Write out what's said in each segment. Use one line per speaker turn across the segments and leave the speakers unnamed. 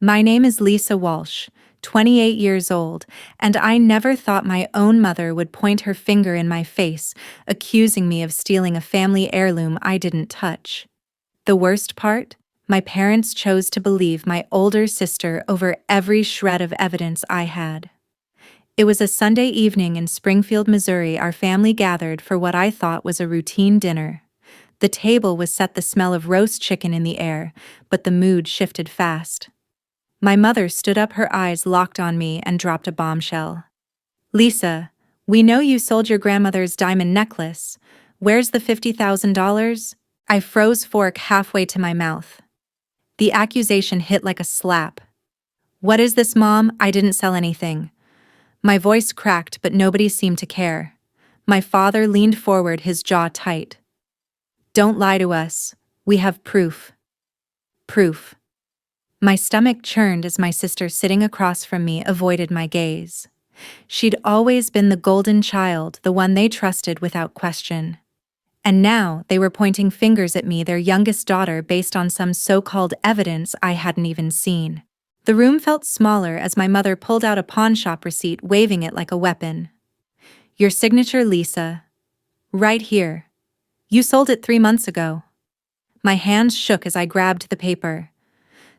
My name is Lisa Walsh, 28 years old, and I never thought my own mother would point her finger in my face, accusing me of stealing a family heirloom I didn't touch. The worst part? My parents chose to believe my older sister over every shred of evidence I had. It was a Sunday evening in Springfield, Missouri. Our family gathered for what I thought was a routine dinner. The table was set, the smell of roast chicken in the air, but the mood shifted fast. My mother stood up, her eyes locked on me, and dropped a bombshell. "Lisa, we know you sold your grandmother's diamond necklace. Where's the $50,000? I froze, fork halfway to my mouth. The accusation hit like a slap. "What is this, Mom? I didn't sell anything." My voice cracked, but nobody seemed to care. My father leaned forward, his jaw tight. "Don't lie to us. We have proof." Proof. My stomach churned as my sister, sitting across from me, avoided my gaze. She'd always been the golden child, the one they trusted without question. And now they were pointing fingers at me, their youngest daughter, based on some so-called evidence I hadn't even seen. The room felt smaller as my mother pulled out a pawnshop receipt, waving it like a weapon. "Your signature, Lisa. Right here. You sold it 3 months ago." My hands shook as I grabbed the paper.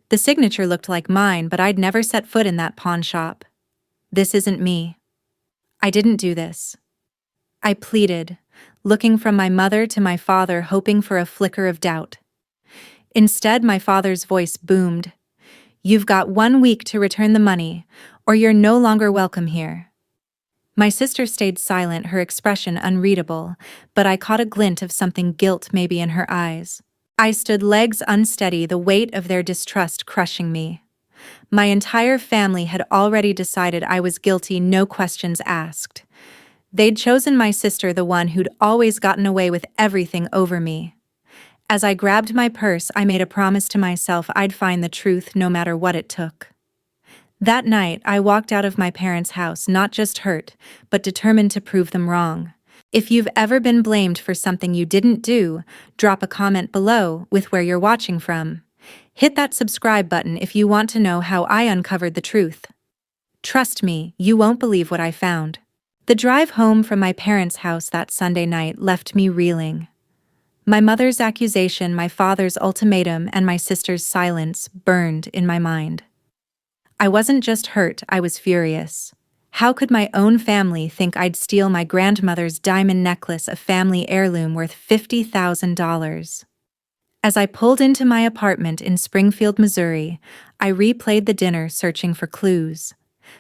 The signature looked like mine, but I'd never set foot in that pawn shop. "This isn't me. I didn't do this," I pleaded, looking from my mother to my father, hoping for a flicker of doubt. Instead, my father's voice boomed. "You've got 1 week to return the money, or you're no longer welcome here." My sister stayed silent, her expression unreadable, but I caught a glint of something, guilt maybe, in her eyes. I stood, legs unsteady, the weight of their distrust crushing me. My entire family had already decided I was guilty, no questions asked. They'd chosen my sister, the one who'd always gotten away with everything, over me. As I grabbed my purse, I made a promise to myself I'd find the truth no matter what it took. That night, I walked out of my parents' house not just hurt, but determined to prove them wrong. If you've ever been blamed for something you didn't do, drop a comment below with where you're watching from. Hit that subscribe button if you want to know how I uncovered the truth. Trust me, you won't believe what I found. The drive home from my parents' house that Sunday night left me reeling. My mother's accusation, my father's ultimatum, and my sister's silence burned in my mind. I wasn't just hurt, I was furious. How could my own family think I'd steal my grandmother's diamond necklace, a family heirloom worth $50,000? As I pulled into my apartment in Springfield, Missouri, I replayed the dinner, searching for clues.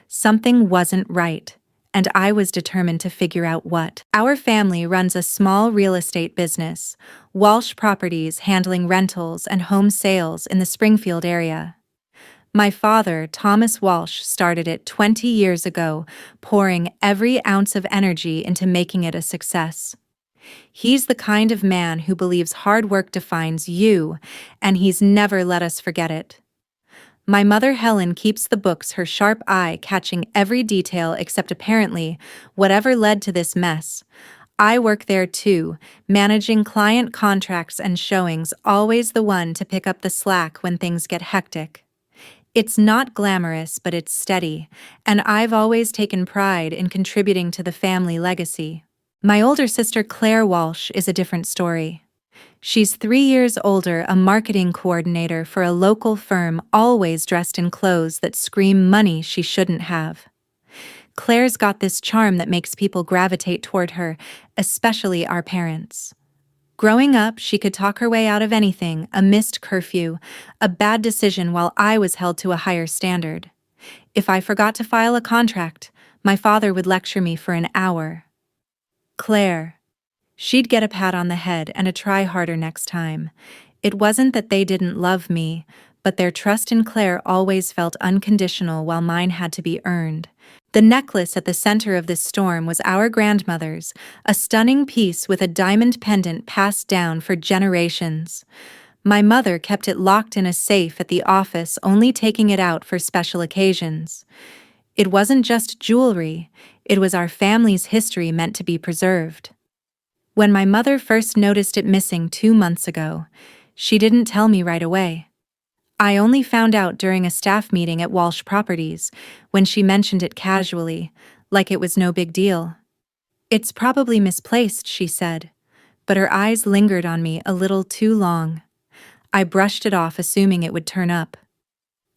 Something wasn't right, and I was determined to figure out what. Our family runs a small real estate business, Walsh Properties, handling rentals and home sales in the Springfield area. My father, Thomas Walsh, started it 20 years ago, pouring every ounce of energy into making it a success. He's the kind of man who believes hard work defines you, and he's never let us forget it. My mother, Helen, keeps the books, her sharp eye catching every detail except, apparently, whatever led to this mess. I work there too, managing client contracts and showings, always the one to pick up the slack when things get hectic. It's not glamorous, but it's steady, and I've always taken pride in contributing to the family legacy. My older sister, Claire Walsh, is a different story. She's 3 years older, a marketing coordinator for a local firm, always dressed in clothes that scream money she shouldn't have. Claire's got this charm that makes people gravitate toward her, especially our parents. Growing up, she could talk her way out of anything, a missed curfew, a bad decision, while I was held to a higher standard. If I forgot to file a contract, my father would lecture me for an hour. Claire. She'd get a pat on the head and a try harder next time. It wasn't that they didn't love me, but their trust in Claire always felt unconditional, while mine had to be earned. The necklace at the center of this storm was our grandmother's, a stunning piece with a diamond pendant passed down for generations. My mother kept it locked in a safe at the office, only taking it out for special occasions. It wasn't just jewelry, it was our family's history meant to be preserved. When my mother first noticed it missing 2 months ago, she didn't tell me right away. I only found out during a staff meeting at Walsh Properties, when she mentioned it casually, like it was no big deal. It's probably misplaced, she said, but her eyes lingered on me a little too long. I brushed it off, assuming it would turn up.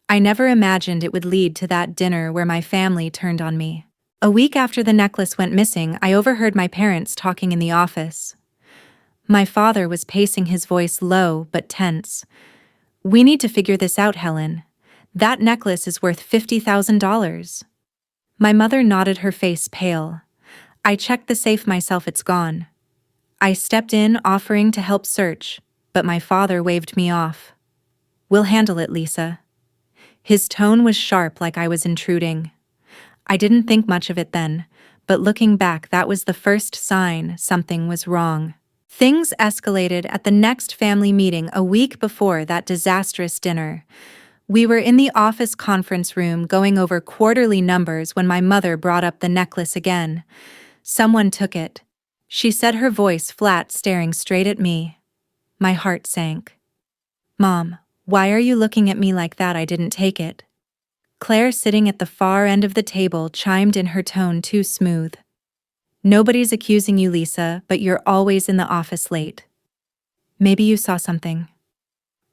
I never imagined it would lead to that dinner where my family turned on me. A week after the necklace went missing, I overheard my parents talking in the office. My father was pacing, his voice low but tense. "We need to figure this out, Helen. That necklace is worth $50,000. My mother nodded, her face pale. I checked the safe myself, it's gone. I stepped in, offering to help search, but my father waved me off. "We'll handle it, Lisa." His tone was sharp, like I was intruding. I didn't think much of it then, but looking back, that was the first sign something was wrong. Things escalated at the next family meeting a week before that disastrous dinner. We were in the office conference room going over quarterly numbers when my mother brought up the necklace again. "Someone took it," she said, her voice flat, staring straight at me. My heart sank. "Mom, why are you looking at me like that? I didn't take it." Claire, sitting at the far end of the table, chimed in, her tone too smooth. "Nobody's accusing you, Lisa, but you're always in the office late. Maybe you saw something."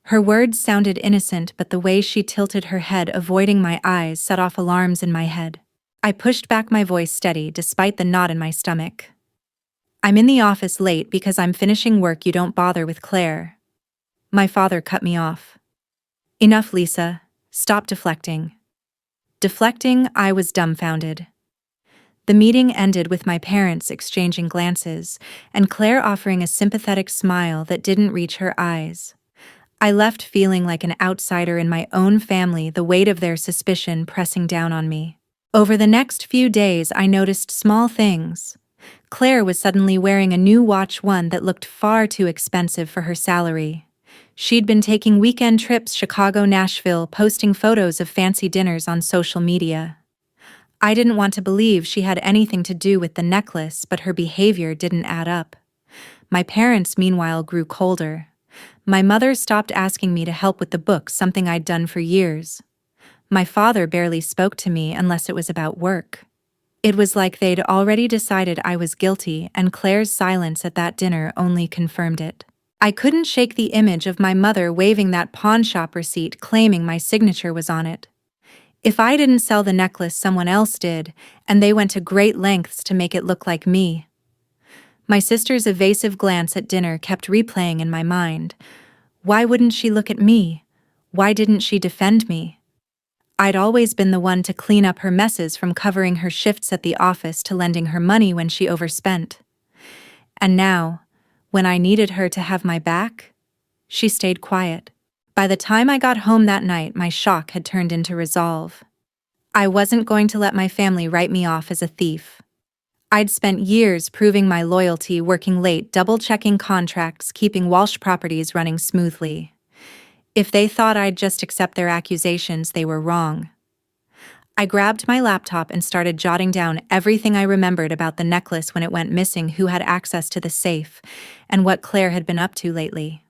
Her words sounded innocent, but the way she tilted her head, avoiding my eyes, set off alarms in my head. I pushed back, my voice steady despite the knot in my stomach. "I'm in the office late because I'm finishing work. You don't bother with Claire." My father cut me off. "Enough, Lisa. Stop deflecting." Deflecting, I was dumbfounded. The meeting ended with my parents exchanging glances, and Claire offering a sympathetic smile that didn't reach her eyes. I left feeling like an outsider in my own family, the weight of their suspicion pressing down on me. Over the next few days, I noticed small things. Claire was suddenly wearing a new watch, one that looked far too expensive for her salary. She'd been taking weekend trips, Chicago, Nashville, posting photos of fancy dinners on social media. I didn't want to believe she had anything to do with the necklace, but her behavior didn't add up. My parents, meanwhile, grew colder. My mother stopped asking me to help with the books, something I'd done for years. My father barely spoke to me unless it was about work. It was like they'd already decided I was guilty, and Claire's silence at that dinner only confirmed it. I couldn't shake the image of my mother waving that pawn shop receipt, claiming my signature was on it. If I didn't sell the necklace, someone else did, and they went to great lengths to make it look like me. My sister's evasive glance at dinner kept replaying in my mind. Why wouldn't she look at me? Why didn't she defend me? I'd always been the one to clean up her messes, from covering her shifts at the office to lending her money when she overspent. And now, when I needed her to have my back, she stayed quiet. By the time I got home that night, my shock had turned into resolve. I wasn't going to let my family write me off as a thief. I'd spent years proving my loyalty, working late, double-checking contracts, keeping Walsh Properties running smoothly. If they thought I'd just accept their accusations, they were wrong. I grabbed my laptop and started jotting down everything I remembered about the necklace when it went missing, who had access to the safe, and what Claire had been up to lately.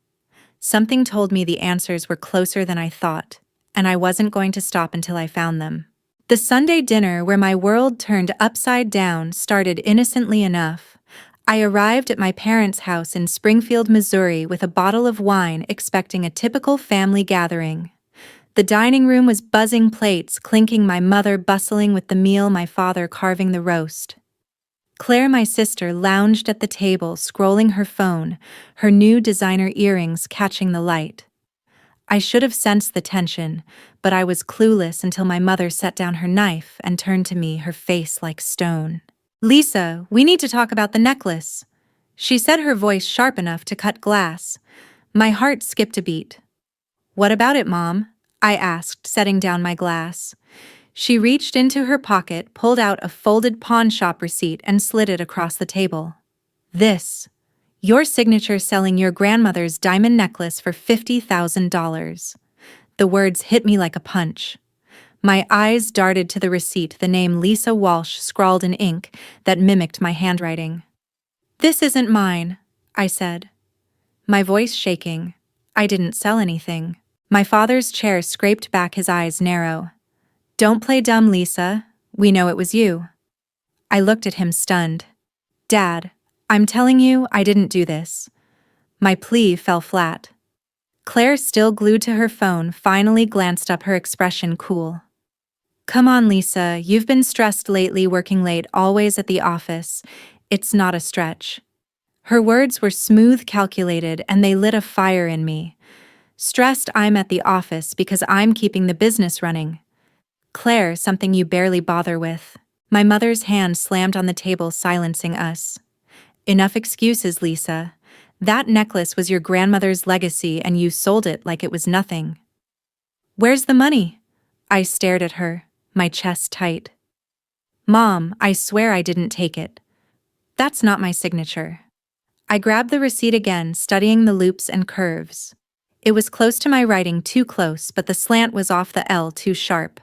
Something told me the answers were closer than I thought, and I wasn't going to stop until I found them. The Sunday dinner, where my world turned upside down, started innocently enough. I arrived at my parents' house in Springfield, Missouri, with a bottle of wine, expecting a typical family gathering. The dining room was buzzing, plates clinking, my mother bustling with the meal, my father carving the roast. Claire, my sister, lounged at the table, scrolling her phone, her new designer earrings catching the light. I should have sensed the tension, but I was clueless until my mother set down her knife and turned to me, her face like stone. "Lisa, we need to talk about the necklace," she said, her voice sharp enough to cut glass. My heart skipped a beat. "What about it, Mom?" I asked, setting down my glass. She reached into her pocket, pulled out a folded pawn shop receipt, and slid it across the table. "This. Your signature selling your grandmother's diamond necklace for $50,000. The words hit me like a punch. My eyes darted to the receipt, the name Lisa Walsh scrawled in ink that mimicked my handwriting. "This isn't mine," I said, my voice shaking. "I didn't sell anything." My father's chair scraped back, his eyes narrow. Don't play dumb, Lisa. We know it was you. I looked at him stunned. Dad, I'm telling you, I didn't do this. My plea fell flat. Claire, still glued to her phone, finally glanced up, her expression cool. Come on, Lisa, you've been stressed lately, working late, always at the office. It's not a stretch. Her words were smooth, calculated, and they lit a fire in me. Stressed, I'm at the office because I'm keeping the business running. Claire, something you barely bother with. My mother's hand slammed on the table, silencing us. Enough excuses, Lisa. That necklace was your grandmother's legacy and you sold it like it was nothing. Where's the money? I stared at her, my chest tight. Mom, I swear I didn't take it. That's not my signature. I grabbed the receipt again, studying the loops and curves. It was close to my writing, too close, but the slant was off the L too sharp.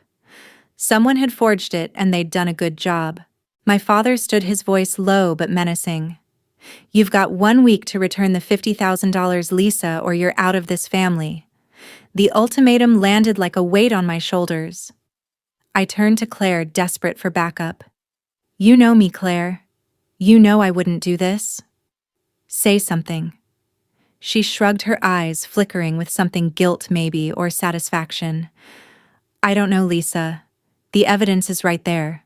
Someone had forged it and they'd done a good job. My father stood, his voice low but menacing. You've got 1 week to return the $50,000, Lisa, or you're out of this family. The ultimatum landed like a weight on my shoulders. I turned to Claire, desperate for backup. You know me, Claire. You know I wouldn't do this. Say something. She shrugged, her eyes flickering with something, guilt maybe, or satisfaction. I don't know, Lisa. The evidence is right there.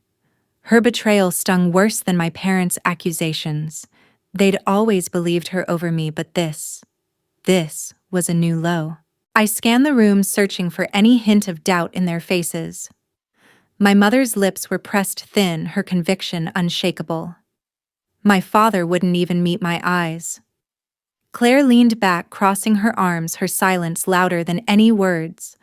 Her betrayal stung worse than my parents' accusations. They'd always believed her over me, but this was a new low. I scanned the room, searching for any hint of doubt in their faces. My mother's lips were pressed thin, her conviction unshakable. My father wouldn't even meet my eyes. Claire leaned back, crossing her arms, her silence louder than any words.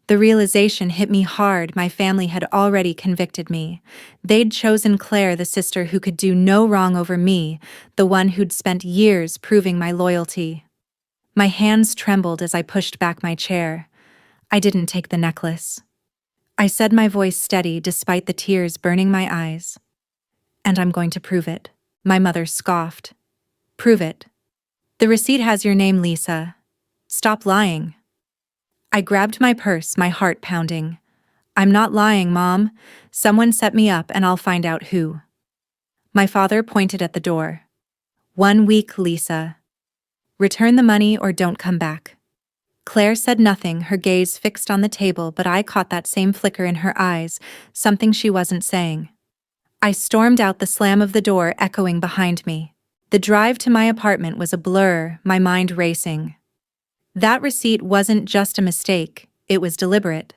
The realization hit me hard. My family had already convicted me. They'd chosen Claire, the sister who could do no wrong, over me, the one who'd spent years proving my loyalty. My hands trembled as I pushed back my chair. I didn't take the necklace. I said, my voice steady despite the tears burning my eyes. And I'm going to prove it. My mother scoffed. Prove it. The receipt has your name, Lisa. Stop lying. I grabbed my purse, my heart pounding. I'm not lying, Mom. Someone set me up and I'll find out who. My father pointed at the door. 1 week, Lisa. Return the money or don't come back. Claire said nothing, her gaze fixed on the table, but I caught that same flicker in her eyes, something she wasn't saying. I stormed out, the slam of the door echoing behind me. The drive to my apartment was a blur, my mind racing. That receipt wasn't just a mistake, it was deliberate.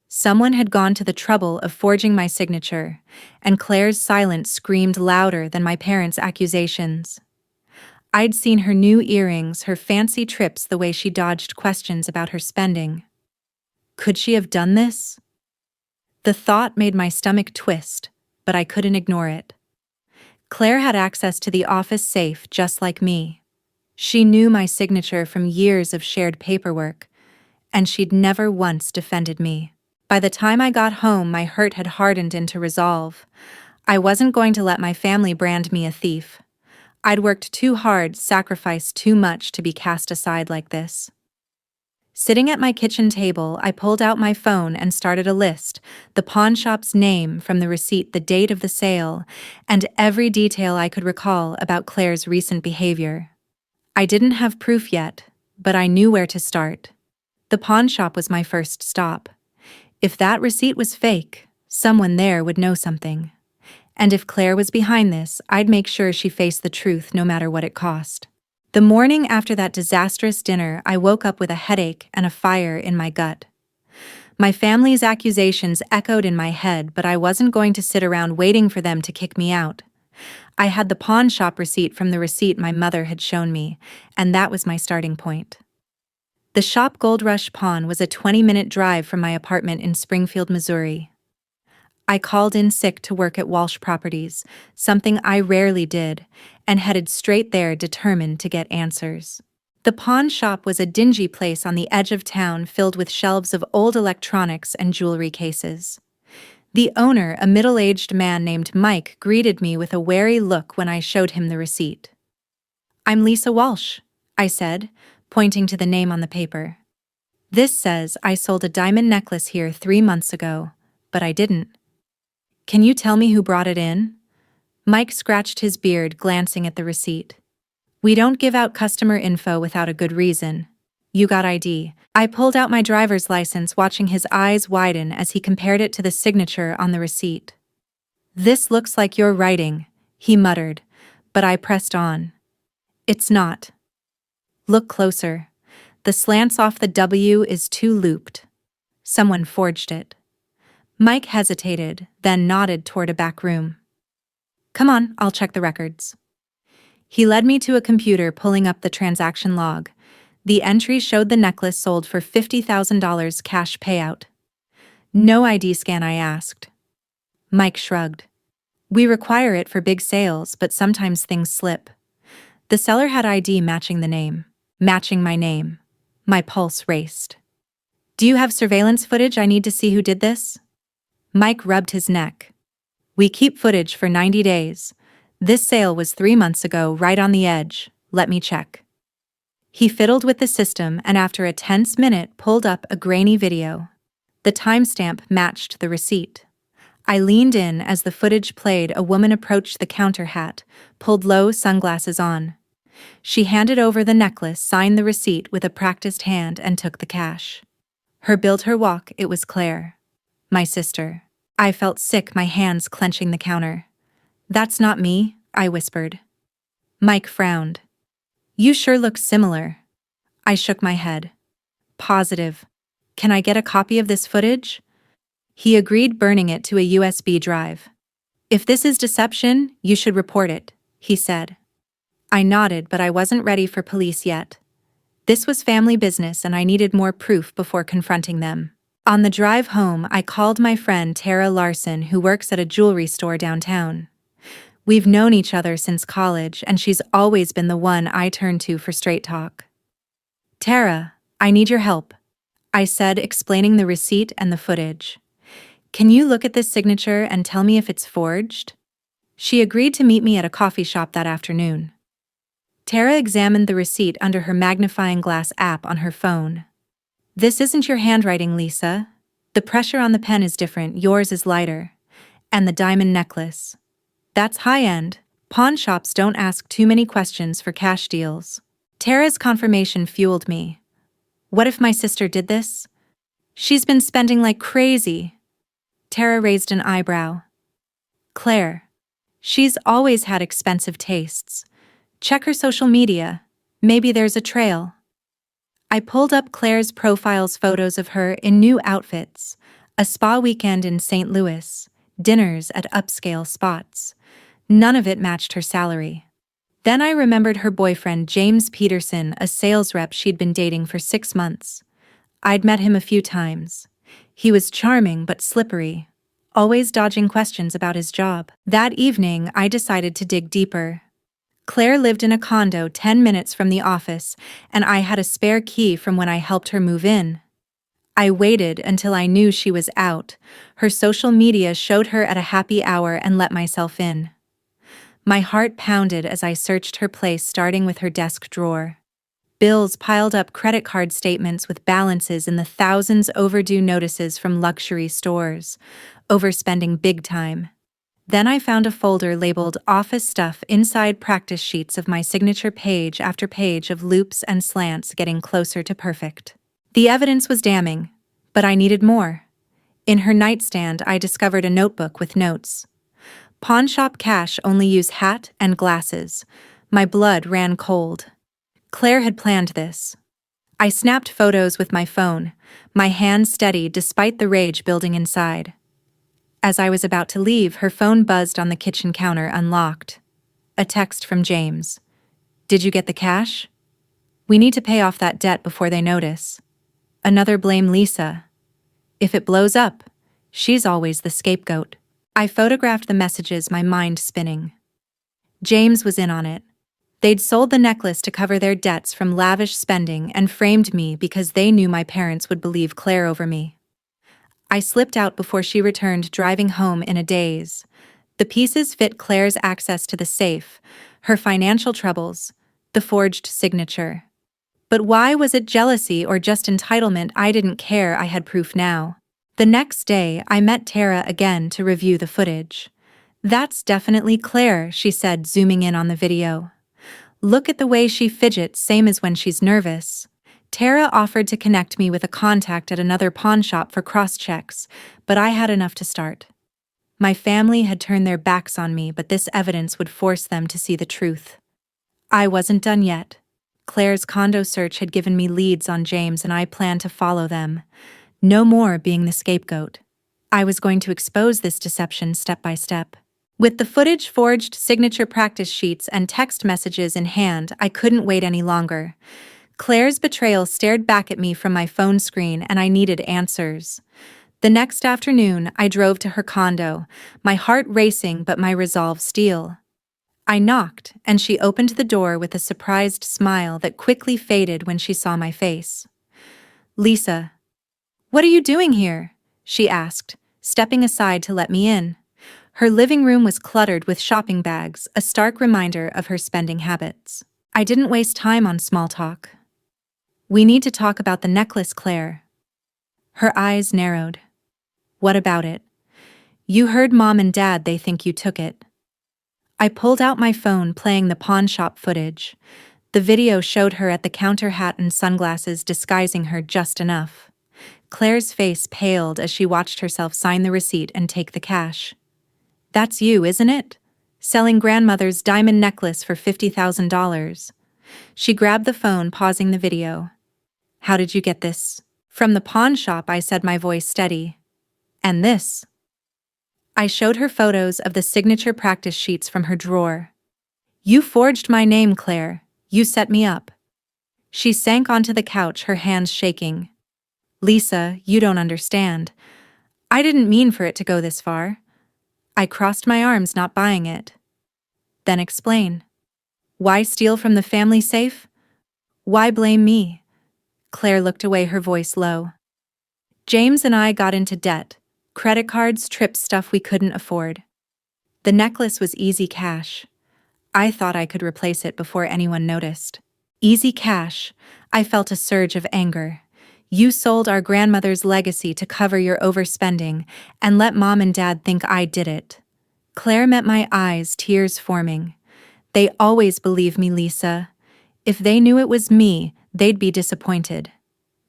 Someone had gone to the trouble of forging my signature, and Claire's silence screamed louder than my parents' accusations. I'd seen her new earrings, her fancy trips, the way she dodged questions about her spending. Could she have done this? The thought made my stomach twist, but I couldn't ignore it. Claire had access to the office safe just like me. She knew my signature from years of shared paperwork, and she'd never once defended me. By the time I got home, my hurt had hardened into resolve. I wasn't going to let my family brand me a thief. I'd worked too hard, sacrificed too much to be cast aside like this. Sitting at my kitchen table, I pulled out my phone and started a list, the pawn shop's name from the receipt, the date of the sale, and every detail I could recall about Claire's recent behavior. I didn't have proof yet, but I knew where to start. The pawn shop was my first stop. If that receipt was fake, someone there would know something. And if Claire was behind this, I'd make sure she faced the truth no matter what it cost. The morning after that disastrous dinner, I woke up with a headache and a fire in my gut. My family's accusations echoed in my head, but I wasn't going to sit around waiting for them to kick me out. I had the pawn shop receipt from the receipt my mother had shown me, and that was my starting point. The shop, Gold Rush Pawn, was a 20-minute drive from my apartment in Springfield, Missouri. I called in sick to work at Walsh Properties, something I rarely did, and headed straight there, determined to get answers. The pawn shop was a dingy place on the edge of town, filled with shelves of old electronics and jewelry cases. The owner, a middle-aged man named Mike, greeted me with a wary look when I showed him the receipt. "I'm Lisa Walsh," I said, pointing to the name on the paper. This says I sold a diamond necklace here 3 months ago, but I didn't. Can you tell me who brought it in? Mike scratched his beard, glancing at the receipt. We don't give out customer info without a good reason. You got ID. I pulled out my driver's license, watching his eyes widen as he compared it to the signature on the receipt. This looks like your writing, he muttered, but I pressed on. It's not. Look closer. The slants off the W is too looped. Someone forged it. Mike hesitated, then nodded toward a back room. Come on, I'll check the records. He led me to a computer, pulling up the transaction log. The entry showed the necklace sold for $50,000 cash payout. No ID scan, I asked. Mike shrugged. We require it for big sales, but sometimes things slip. The seller had ID matching the name. Matching my name. My pulse raced. Do you have surveillance footage? I need to see who did this. Mike rubbed his neck. We keep footage for 90 days. This sale was 3 months ago, right on the edge. Let me check. He fiddled with the system and after a tense minute pulled up a grainy video. The timestamp matched the receipt. I leaned in as the footage played. A woman approached the counter, hat pulled low, sunglasses on. She handed over the necklace, signed the receipt with a practiced hand, and took the cash. Her build, her walk, it was Claire. My sister. I felt sick, my hands clenching the counter. That's not me, I whispered. Mike frowned. You sure look similar. I shook my head. Positive. Can I get a copy of this footage? He agreed, burning it to a USB drive. If this is deception, you should report it, he said. I nodded, but I wasn't ready for police yet. This was family business and I needed more proof before confronting them. On the drive home, I called my friend Tara Larson, who works at a jewelry store downtown. We've known each other since college, and she's always been the one I turn to for straight talk. Tara, I need your help, I said, explaining the receipt and the footage. Can you look at this signature and tell me if it's forged? She agreed to meet me at a coffee shop that afternoon. Tara examined the receipt under her magnifying glass app on her phone. This isn't your handwriting, Lisa. The pressure on the pen is different, yours is lighter. And the diamond necklace. That's high-end. Pawn shops don't ask too many questions for cash deals. Tara's confirmation fueled me. What if my sister did this? She's been spending like crazy. Tara raised an eyebrow. Claire. She's always had expensive tastes. Check her social media. Maybe there's a trail. I pulled up Claire's profiles, photos of her in new outfits, a spa weekend in St. Louis, dinners at upscale spots. None of it matched her salary. Then I remembered her boyfriend, James Peterson, a sales rep she'd been dating for 6 months. I'd met him a few times. He was charming but slippery, always dodging questions about his job. That evening, I decided to dig deeper. Claire lived in a condo 10 minutes from the office, and I had a spare key from when I helped her move in. I waited until I knew she was out. Her social media showed her at a happy hour and let myself in. My heart pounded as I searched her place, starting with her desk drawer. Bills piled up, credit card statements with balances in the thousands, overdue notices from luxury stores, overspending big time. Then I found a folder labeled office stuff, inside practice sheets of my signature, page after page of loops and slants, getting closer to perfect. The evidence was damning, but I needed more. In her nightstand, I discovered a notebook with notes. Pawn shop cash, only use hat and glasses. My blood ran cold. Claire had planned this. I snapped photos with my phone, my hand steady despite the rage building inside. As I was about to leave, her phone buzzed on the kitchen counter, unlocked. A text from James. Did you get the cash? We need to pay off that debt before they notice. Another blame Lisa. If it blows up, she's always the scapegoat. I photographed the messages, my mind spinning. James was in on it. They'd sold the necklace to cover their debts from lavish spending and framed me because they knew my parents would believe Claire over me. I slipped out before she returned, driving home in a daze. The pieces fit: Claire's access to the safe, her financial troubles, the forged signature. But why was it jealousy or just entitlement? I didn't care, I had proof now. The next day, I met Tara again to review the footage. "That's definitely Claire," she said, zooming in on the video. "Look at the way she fidgets, same as when she's nervous." Tara offered to connect me with a contact at another pawn shop for cross-checks, but I had enough to start. My family had turned their backs on me, but this evidence would force them to see the truth. I wasn't done yet. Claire's condo search had given me leads on James, and I planned to follow them. No more being the scapegoat. I was going to expose this deception step by step. With the footage, forged signature practice sheets, and text messages in hand, I couldn't wait any longer. Claire's betrayal stared back at me from my phone screen, and I needed answers. The next afternoon, I drove to her condo, my heart racing but my resolve steel. I knocked, and she opened the door with a surprised smile that quickly faded when she saw my face. "Lisa, what are you doing here?" she asked, stepping aside to let me in. Her living room was cluttered with shopping bags, a stark reminder of her spending habits. I didn't waste time on small talk. "We need to talk about the necklace, Claire." Her eyes narrowed. "What about it?" "You heard Mom and Dad, they think you took it." I pulled out my phone, playing the pawn shop footage. The video showed her at the counter, hat and sunglasses disguising her just enough. Claire's face paled as she watched herself sign the receipt and take the cash. "That's you, isn't it? Selling grandmother's diamond necklace for $50,000. She grabbed the phone, pausing the video. "How did you get this?" "From the pawn shop," I said, my voice steady. "And this?" I showed her photos of the signature practice sheets from her drawer. "You forged my name, Claire. You set me up." She sank onto the couch, her hands shaking. "Lisa, you don't understand. I didn't mean for it to go this far." I crossed my arms, not buying it. "Then explain. Why steal from the family safe? Why blame me?" Claire looked away, her voice low. "James and I got into debt. Credit cards, trips, stuff we couldn't afford. The necklace was easy cash. I thought I could replace it before anyone noticed." Easy cash. I felt a surge of anger. "You sold our grandmother's legacy to cover your overspending and let Mom and Dad think I did it." Claire met my eyes, tears forming. "They always believe me, Lisa. If they knew it was me, they'd be disappointed.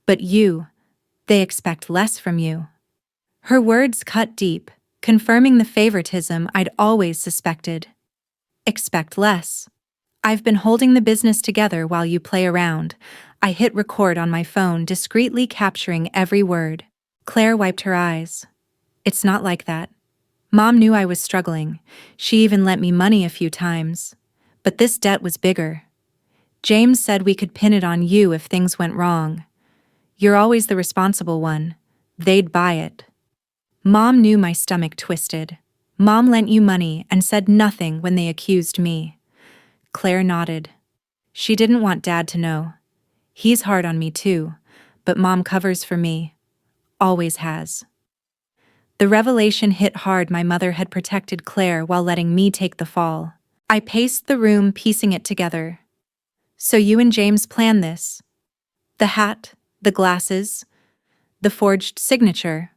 But you, they expect less from you." Her words cut deep, confirming the favoritism I'd always suspected. "Expect less. I've been holding the business together while you play around." I hit record on my phone, discreetly capturing every word. Claire wiped her eyes. "It's not like that. Mom knew I was struggling. She even lent me money a few times. But this debt was bigger. James said we could pin it on you if things went wrong. You're always the responsible one. They'd buy it." Mom knew. My stomach twisted. "Mom lent you money and said nothing when they accused me." Claire nodded. "She didn't want Dad to know. He's hard on me too, but Mom covers for me. Always has." The revelation hit hard. My mother had protected Claire while letting me take the fall. I paced the room, piecing it together. "So you and James planned this? The hat, the glasses, the forged signature,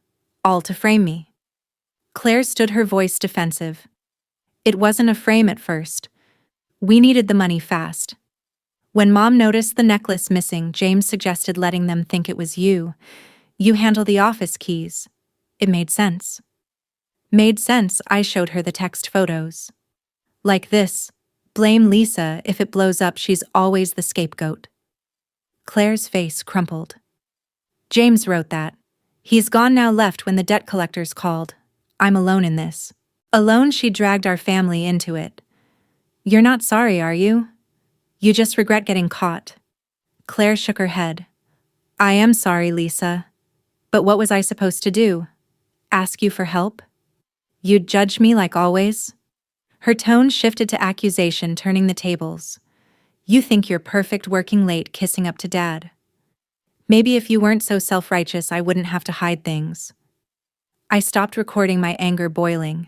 all to frame me?" Claire stood, her voice defensive. "It wasn't a frame at first. We needed the money fast. When Mom noticed the necklace missing, James suggested letting them think it was you. You handle the office keys." It made sense. "Made sense." I showed her the text photos. "Like this: blame Lisa. If it blows up, she's always the scapegoat." Claire's face crumpled. "James wrote that. He's gone now, left when the debt collectors called. I'm alone in this." Alone? She dragged our family into it. "You're not sorry, are you? You just regret getting caught." Claire shook her head. "I am sorry, Lisa. But what was I supposed to do? Ask you for help? You'd judge me like always?" Her tone shifted to accusation, turning the tables. "You think you're perfect, working late, kissing up to Dad. Maybe if you weren't so self-righteous, I wouldn't have to hide things." I stopped recording, my anger boiling.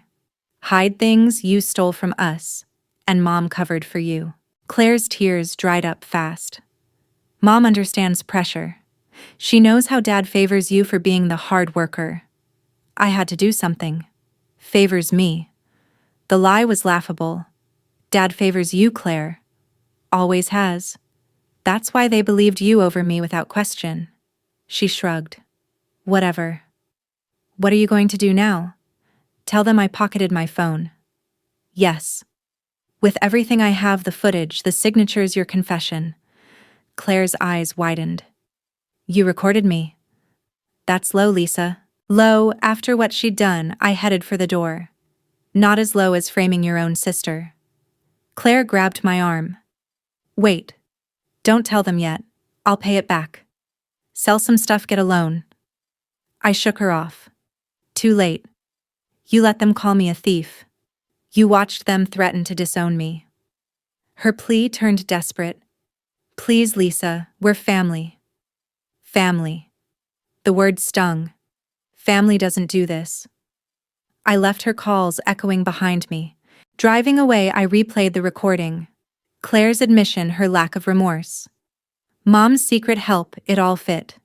"Hide things? You stole from us, and Mom covered for you." Claire's tears dried up fast. Mom understands pressure. She knows how Dad favors you for being the hard worker. I had to do something. Favors me. The lie was laughable. Dad favors you, Claire. Always has. That's why they believed you over me without question. She shrugged. Whatever. What are you going to do now? Tell them I pocketed my phone. Yes. With everything I have, the footage, the signatures, your confession. Claire's eyes widened. You recorded me. That's low, Lisa. Low, after what she'd done, I headed for the door. Not as low as framing your own sister. Claire grabbed my arm. Wait. Don't tell them yet. I'll pay it back. Sell some stuff, get a loan. I shook her off. Too late. You let them call me a thief. You watched them threaten to disown me. Her plea turned desperate. Please, Lisa, we're family. Family. The word stung. Family doesn't do this. I left her calls echoing behind me. Driving away, I replayed the recording. Claire's admission, her lack of remorse. Mom's secret help, it all fit.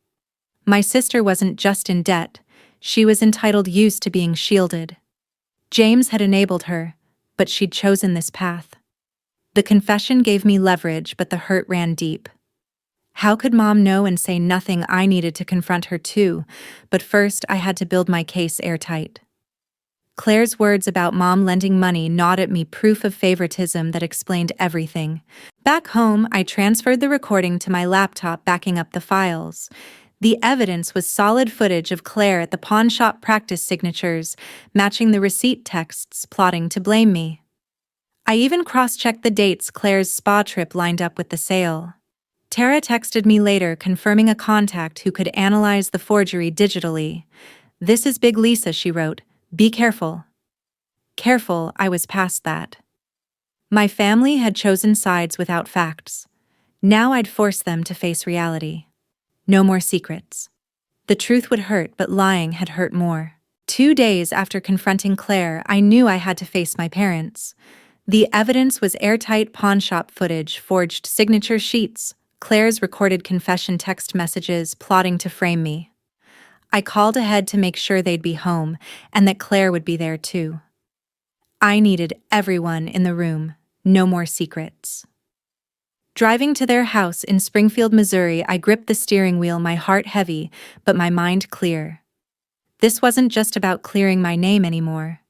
My sister wasn't just in debt, she was entitled used to being shielded. James had enabled her, but she'd chosen this path. The confession gave me leverage, but the hurt ran deep. How could Mom know and say nothing? I needed to confront her too, but first I had to build my case airtight. Claire's words about Mom lending money gnawed at me, proof of favoritism that explained everything. Back home, I transferred the recording to my laptop, backing up the files. The evidence was solid footage of Claire at the pawn shop, practice signatures, matching the receipt texts plotting to blame me. I even cross-checked the dates Claire's spa trip lined up with the sale. Tara texted me later confirming a contact who could analyze the forgery digitally. This is Big Lisa, she wrote. Be careful. Careful, I was past that. My family had chosen sides without facts. Now I'd force them to face reality. No more secrets. The truth would hurt, but lying had hurt more. 2 days after confronting Claire, I knew I had to face my parents. The evidence was airtight: pawnshop footage, forged signature sheets, Claire's recorded confession text messages plotting to frame me. I called ahead to make sure they'd be home, and that Claire would be there too. I needed everyone in the room, no more secrets. Driving to their house in Springfield, Missouri, I gripped the steering wheel, my heart heavy, but my mind clear. This wasn't just about clearing my name anymore.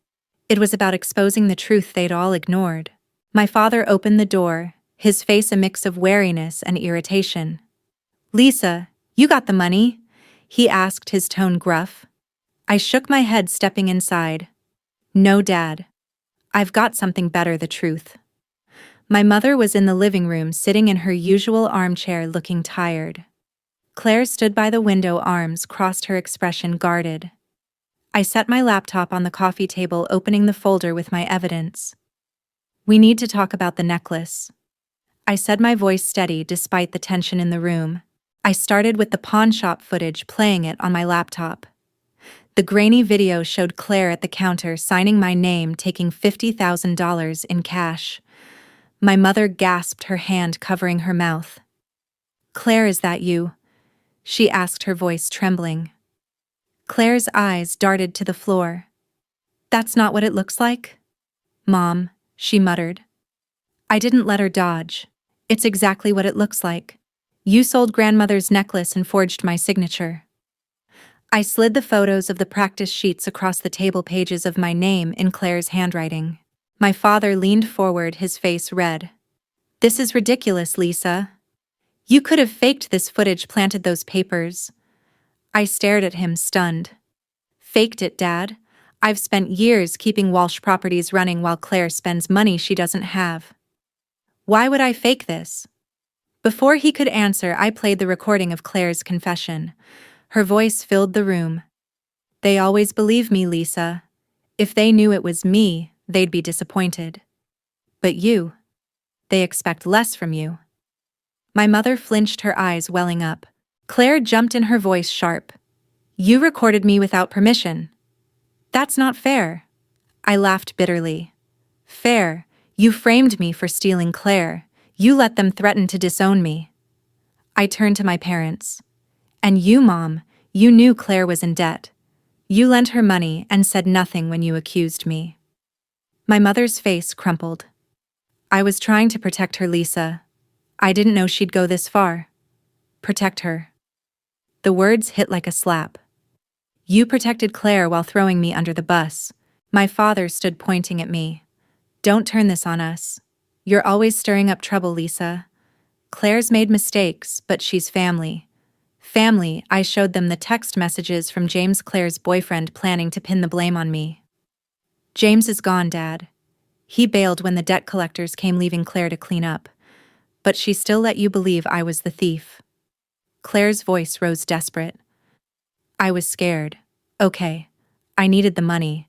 It was about exposing the truth they'd all ignored. My father opened the door, his face a mix of wariness and irritation. Lisa, you got the money? He asked, his tone gruff. I shook my head, stepping inside. No, Dad. I've got something better, the truth. My mother was in the living room, sitting in her usual armchair, looking tired. Claire stood by the window, arms crossed, her expression guarded. I set my laptop on the coffee table, opening the folder with my evidence. We need to talk about the necklace. I said, my voice steady despite the tension in the room. I started with the pawn shop footage, playing it on my laptop. The grainy video showed Claire at the counter, signing my name, taking $50,000 in cash. My mother gasped, her hand covering her mouth. Claire, is that you? She asked, her voice trembling. Claire's eyes darted to the floor. That's not what it looks like? Mom, she muttered. I didn't let her dodge. It's exactly what it looks like. You sold grandmother's necklace and forged my signature. I slid the photos of the practice sheets across the table, pages of my name in Claire's handwriting. My father leaned forward, his face red. This is ridiculous, Lisa. You could have faked this footage, planted those papers. I stared at him, stunned. Faked it, Dad? I've spent years keeping Walsh Properties running while Claire spends money she doesn't have. Why would I fake this? Before he could answer, I played the recording of Claire's confession. Her voice filled the room. They always believe me, Lisa. If they knew it was me, they'd be disappointed. But you, they expect less from you. My mother flinched, her eyes welling up. Claire jumped in, her voice sharp. You recorded me without permission. That's not fair. I laughed bitterly. Fair? You framed me for stealing Claire. You let them threaten to disown me. I turned to my parents. And you, Mom, you knew Claire was in debt. You lent her money and said nothing when you accused me. My mother's face crumpled. I was trying to protect her, Lisa. I didn't know she'd go this far. Protect her. The words hit like a slap. You protected Claire while throwing me under the bus. My father stood pointing at me. Don't turn this on us. You're always stirring up trouble, Lisa. Claire's made mistakes, but she's family. Family, I showed them the text messages from James, Claire's boyfriend, planning to pin the blame on me. James is gone, Dad. He bailed when the debt collectors came, leaving Claire to clean up. But she still let you believe I was the thief. Claire's voice rose desperate. I was scared. Okay. I needed the money.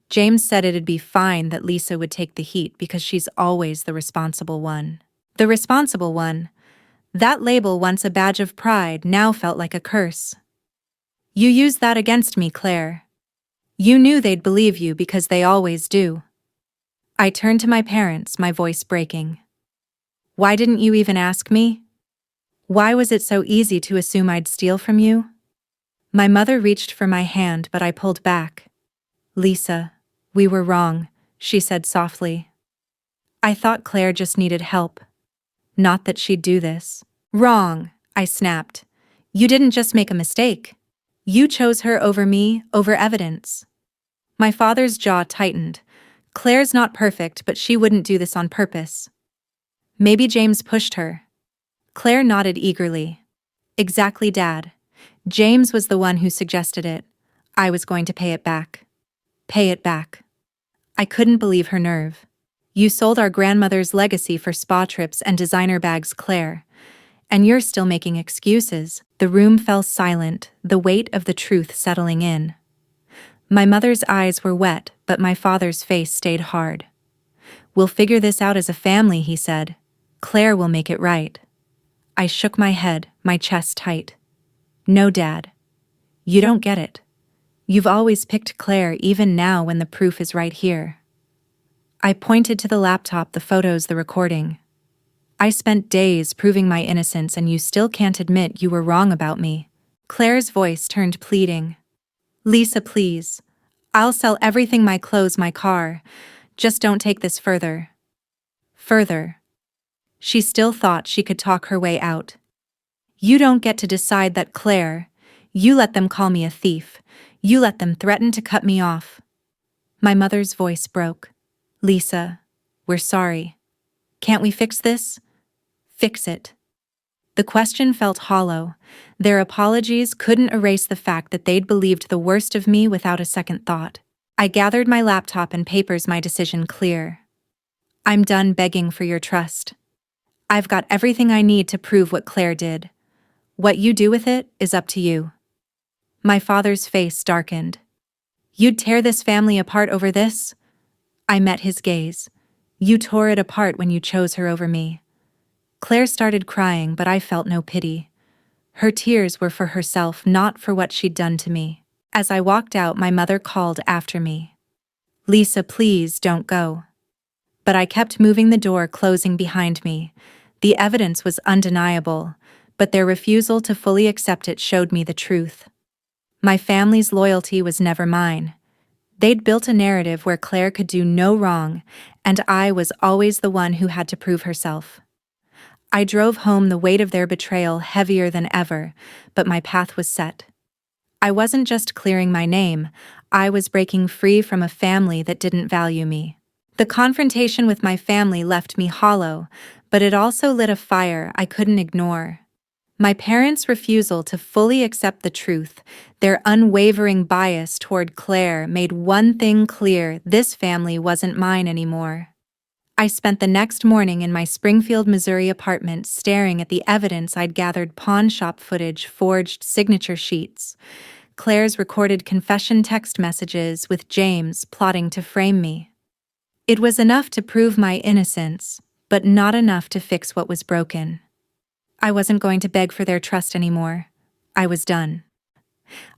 James said it'd be fine that Lisa would take the heat because she's always the responsible one. The responsible one. That label, once a badge of pride, now felt like a curse. You used that against me, Claire. You knew they'd believe you because they always do. I turned to my parents, my voice breaking. Why didn't you even ask me? Why was it so easy to assume I'd steal from you? My mother reached for my hand, but I pulled back. Lisa, we were wrong, she said softly. I thought Claire just needed help. Not that she'd do this. Wrong, I snapped. You didn't just make a mistake. You chose her over me, over evidence. My father's jaw tightened. Claire's not perfect, but she wouldn't do this on purpose. Maybe James pushed her. Claire nodded eagerly. Exactly, Dad. James was the one who suggested it. I was going to pay it back. Pay it back. I couldn't believe her nerve. You sold our grandmother's legacy for spa trips and designer bags, Claire. And you're still making excuses. The room fell silent, the weight of the truth settling in. My mother's eyes were wet, but my father's face stayed hard. We'll figure this out as a family, he said. Claire will make it right. I shook my head, my chest tight. No, Dad. You don't get it. You've always picked Claire, even now when the proof is right here. I pointed to the laptop, the photos, the recording. I spent days proving my innocence, and you still can't admit you were wrong about me. Claire's voice turned pleading. Lisa, please. I'll sell everything, my clothes, my car. Just don't take this further. Further. She still thought she could talk her way out. You don't get to decide that, Claire. You let them call me a thief. You let them threaten to cut me off. My mother's voice broke. Lisa, we're sorry. Can't we fix this? Fix it. The question felt hollow. Their apologies couldn't erase the fact that they'd believed the worst of me without a second thought. I gathered my laptop and papers, my decision clear. I'm done begging for your trust. I've got everything I need to prove what Claire did. What you do with it is up to you. My father's face darkened. You'd tear this family apart over this? I met his gaze. You tore it apart when you chose her over me. Claire started crying, but I felt no pity. Her tears were for herself, not for what she'd done to me. As I walked out, my mother called after me. Lisa, please don't go. But I kept moving, the door closing behind me. The evidence was undeniable, but their refusal to fully accept it showed me the truth. My family's loyalty was never mine. They'd built a narrative where Claire could do no wrong, and I was always the one who had to prove herself. I drove home, the weight of their betrayal heavier than ever, but my path was set. I wasn't just clearing my name, I was breaking free from a family that didn't value me. The confrontation with my family left me hollow, but it also lit a fire I couldn't ignore. My parents' refusal to fully accept the truth, their unwavering bias toward Claire, made one thing clear: this family wasn't mine anymore. I spent the next morning in my Springfield, Missouri apartment staring at the evidence I'd gathered: pawn shop footage, forged signature sheets, Claire's recorded confession text messages with James plotting to frame me. It was enough to prove my innocence, but not enough to fix what was broken. I wasn't going to beg for their trust anymore. I was done.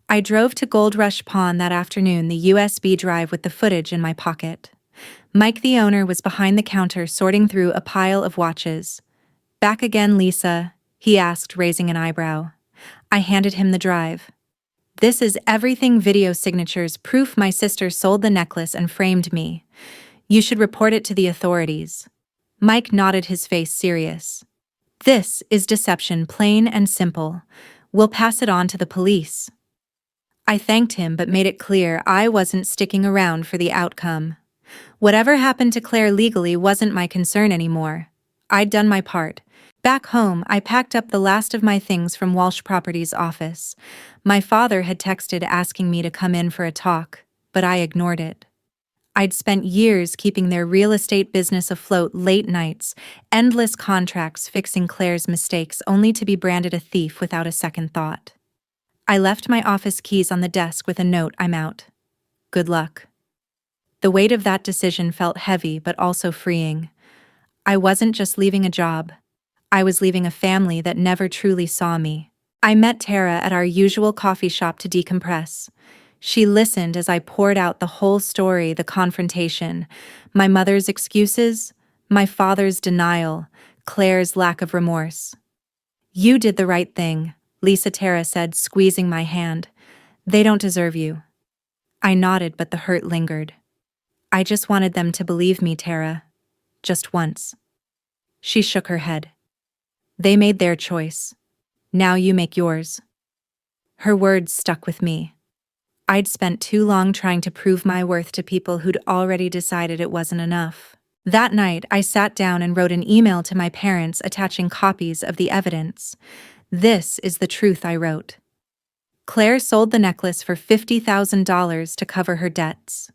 I drove to Gold Rush Pawn that afternoon, the USB drive with the footage in my pocket. Mike, the owner, was behind the counter sorting through a pile of watches. Back again, Lisa, he asked, raising an eyebrow. I handed him the drive. This is everything: video signatures, proof my sister sold the necklace and framed me. You should report it to the authorities. Mike nodded, his face serious. This is deception, plain and simple. We'll pass it on to the police. I thanked him but made it clear I wasn't sticking around for the outcome. Whatever happened to Claire legally wasn't my concern anymore. I'd done my part. Back home, I packed up the last of my things from Walsh Properties' office. My father had texted asking me to come in for a talk, but I ignored it. I'd spent years keeping their real estate business afloat: late nights, endless contracts, fixing Claire's mistakes, only to be branded a thief without a second thought. I left my office keys on the desk with a note: I'm out. Good luck. The weight of that decision felt heavy but also freeing. I wasn't just leaving a job. I was leaving a family that never truly saw me. I met Tara at our usual coffee shop to decompress. She listened as I poured out the whole story: the confrontation, my mother's excuses, my father's denial, Claire's lack of remorse. You did the right thing, Lisa, Tara said, squeezing my hand. They don't deserve you. I nodded, but the hurt lingered. I just wanted them to believe me, Tara. Just once. She shook her head. They made their choice. Now you make yours. Her words stuck with me. I'd spent too long trying to prove my worth to people who'd already decided it wasn't enough. That night, I sat down and wrote an email to my parents attaching copies of the evidence. This is the truth, I wrote. Claire sold the necklace for $50,000 to cover her debts.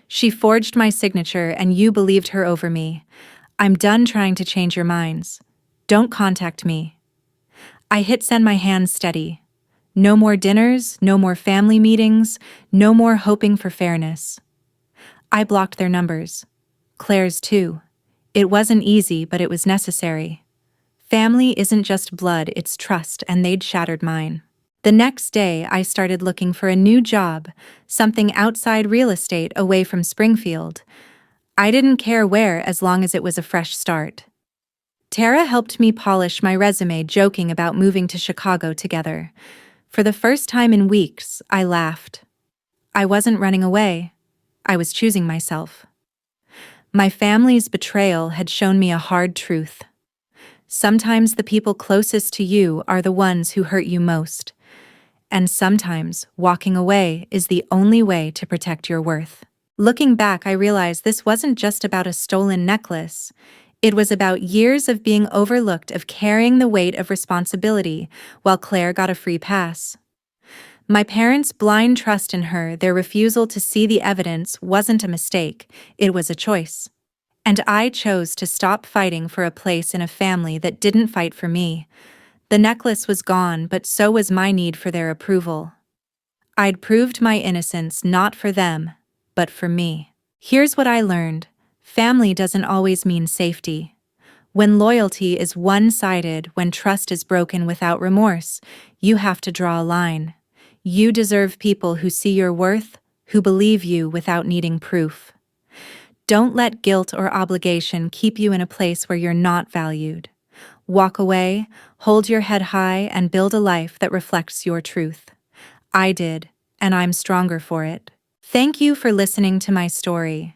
She forged my signature and you believed her over me. I'm done trying to change your minds. Don't contact me. I hit send, my hands steady. No more dinners, no more family meetings, no more hoping for fairness. I blocked their numbers. Claire's too. It wasn't easy, but it was necessary. Family isn't just blood, it's trust, and they'd shattered mine. The next day, I started looking for a new job, something outside real estate, away from Springfield. I didn't care where, as long as it was a fresh start. Tara helped me polish my resume, joking about moving to Chicago together. For the first time in weeks, I laughed. I wasn't running away. I was choosing myself. My family's betrayal had shown me a hard truth. Sometimes the people closest to you are the ones who hurt you most. And sometimes walking away is the only way to protect your worth. Looking back, I realized this wasn't just about a stolen necklace. It was about years of being overlooked, of carrying the weight of responsibility, while Claire got a free pass. My parents' blind trust in her, their refusal to see the evidence, wasn't a mistake, it was a choice. And I chose to stop fighting for a place in a family that didn't fight for me. The necklace was gone, but so was my need for their approval. I'd proved my innocence not for them, but for me. Here's what I learned. Family doesn't always mean safety. When loyalty is one-sided, when trust is broken without remorse, you have to draw a line. You deserve people who see your worth, who believe you without needing proof. Don't let guilt or obligation keep you in a place where you're not valued. Walk away, hold your head high, and build a life that reflects your truth. I did, and I'm stronger for it. Thank you for listening to my story.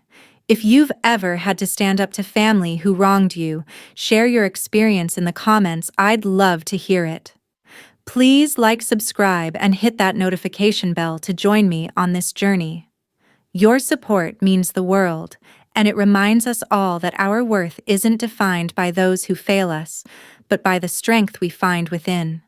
If you've ever had to stand up to family who wronged you, share your experience in the comments. I'd love to hear it. Please like, subscribe, and hit that notification bell to join me on this journey. Your support means the world, and it reminds us all that our worth isn't defined by those who fail us, but by the strength we find within.